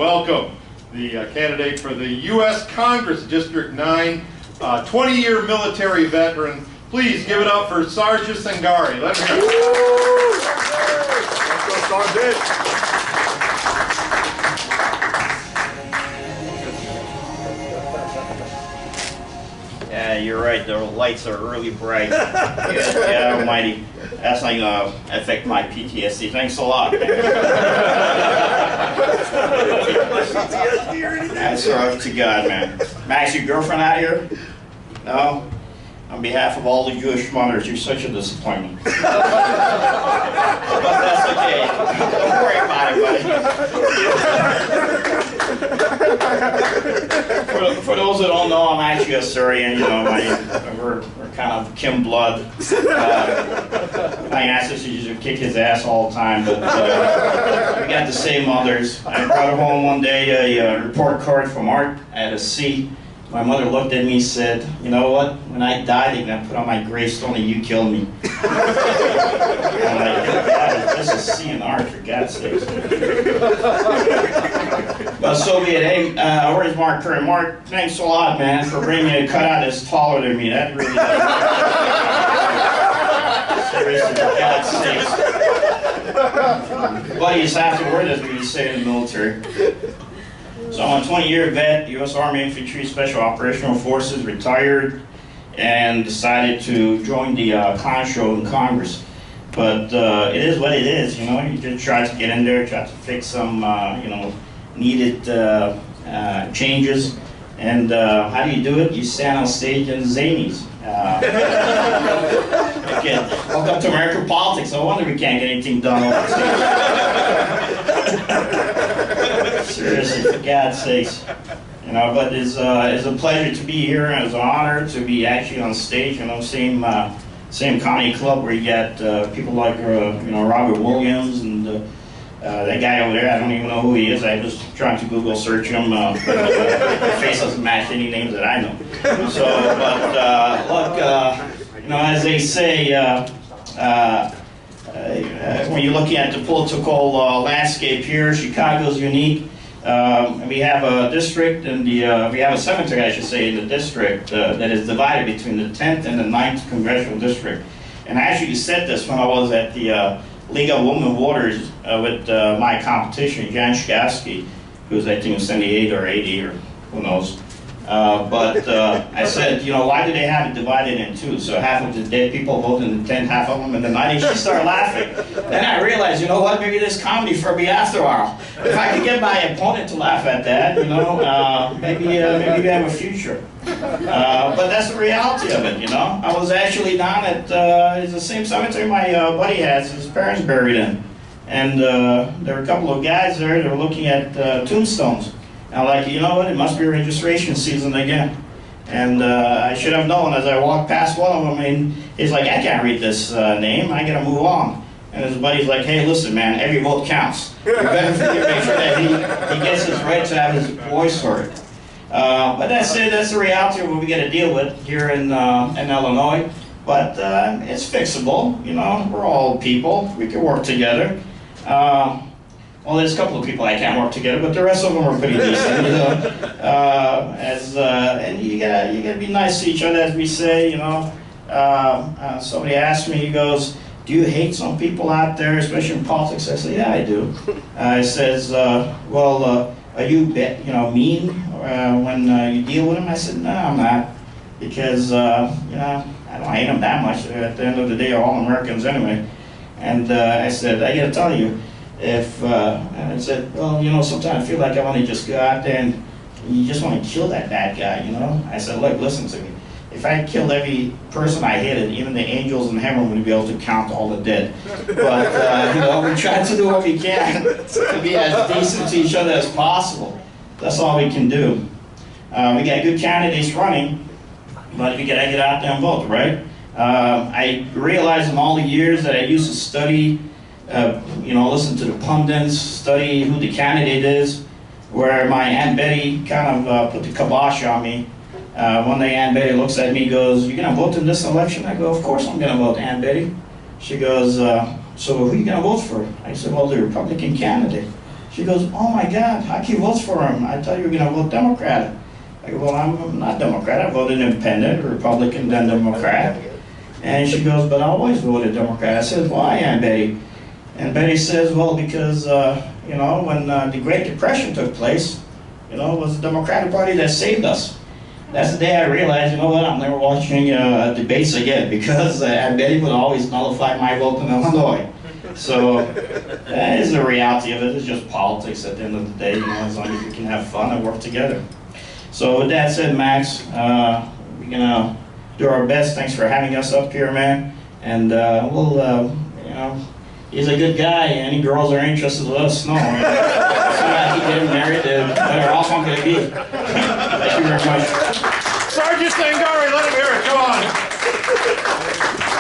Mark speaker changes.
Speaker 1: Welcome the candidate for the U.S. Congress District 9, 20-year military veteran. Please give it up for Sargis Sangari. Let him hear it. Let's go, Sargis.
Speaker 2: Yeah, you're right. The lights are really bright. Yeah, almighty. That's not gonna affect my PTSD. Thanks a lot, man. That's up to God, man. Max, your girlfriend out here? No? On behalf of all the Jewish mothers, you're such a disappointment. But that's okay. Don't worry about it, buddy. For those that don't know, I'm actually a Syrian. You know, we're kind of kin blood. My ancestors used to kick his ass all the time, but we got the same mothers. I brought home one day a report card from Art at a C. My mother looked at me and said, "You know what? When I die, they're going to put on my gravestone that you killed me." I'm like, "God, this is C and R, for God's sakes." But so be it. Hey, where's Mark Curry? Mark, thanks a lot, man, for bringing me a cutout that's taller than me. That really does. Seriously, for God's sakes. Buddies have to wear this when you stay in the military. So I'm a 20-year vet, U.S. Army Infantry Special Operational Forces, retired, and decided to join the con show in Congress. But it is what it is, you know. You just try to get in there, try to fix some, you know, needed changes. And how do you do it? You stand on stage and zanies. Again, welcome to American politics. No wonder we can't get anything done overseas. Seriously, for God's sakes. You know, but it's a pleasure to be here, and it's an honor to be actually on stage. You know, same comedy club where you got people like you know, Robert Williams and that guy over there. I don't even know who he is. I was trying to Google search him. His face doesn't match any names that I know. So, but look, you know, as they say, when you're looking at the political landscape here, Chicago's unique. We have a district, and we have a cemetery, I should say, in the district that is divided between the 10th and the 9th Congressional District. And I actually said this when I was at the League of Women Voters with my competition, Jan Shkasky, who's I think 78 or 80 or who knows. But I said, you know, why do they have it divided in two? So half of the dead people vote in the 10th, half of them in the 9th. She started laughing. Then I realized, you know what, maybe there's comedy for me after all. If I could get my opponent to laugh at that, you know, maybe we have a future. But that's the reality of it, you know. I was actually down at it's the same cemetery my buddy has his parents buried in. And there were a couple of guys there that were looking at tombstones. I'm like, you know what, it must be registration season again. And I should have known as I walked past one of them, and he's like, I can't read this name, I gotta move on. And his buddy's like, hey, listen, man, every vote counts. You better make sure that he gets his right to have his voice heard. But that's it, that's the reality of what we gotta deal with here in Illinois. But it's fixable, you know, we're all people, we can work together. Well, there's a couple of people I can't work together, but the rest of them are pretty decent, you know. And you gotta be nice to each other, as we say, you know. Somebody asked me, he goes, do you hate some people out there, especially in politics? I said, yeah, I do. He says, well, are you mean when you deal with them? I said, no, I'm not, because you know, I don't hate them that much. At the end of the day, they're all Americans anyway. And I said, I gotta tell you, if and I said, well, you know, sometimes I feel like I want to just go out there and you just want to kill that bad guy, you know. I said, look, listen to me. If I killed every person I hated, even the angels in heaven wouldn't be able to count all the dead. But you know, we try to do what we can to be as decent to each other as possible. That's all we can do. We got good candidates running, but we gotta get out there and vote, right? I realized in all the years that I used to study. You know, listen to the pundits, study who the candidate is, where my Aunt Betty kind of put the kibosh on me. One day Aunt Betty looks at me and goes, you gonna vote in this election? I go, of course I'm gonna vote, Aunt Betty. She goes, so who are you gonna vote for? I said, well, the Republican candidate. She goes, oh my God, Hockey votes for him. I thought you were gonna vote Democrat. I go, well, I'm not Democrat. I voted Independent, Republican, then Democrat. And she goes, but I always voted Democrat. I said, why, Aunt Betty? And Betty says, well, because, you know, when the Great Depression took place, you know, it was the Democratic Party that saved us. That's the day I realized, you know what, I'm never watching debates again, because Aunt Betty would always nullify my vote in Illinois. So that is the reality of it. It's just politics at the end of the day, you know, as long as we can have fun and work together. So with that said, Max, we're gonna do our best. Thanks for having us up here, man. And we'll, you know, he's a good guy. Any girls are interested, let us know. So that he getting married, the better off I'm gonna be. Thank you very much.
Speaker 1: Sargis Sangari, let him hear it. Come on.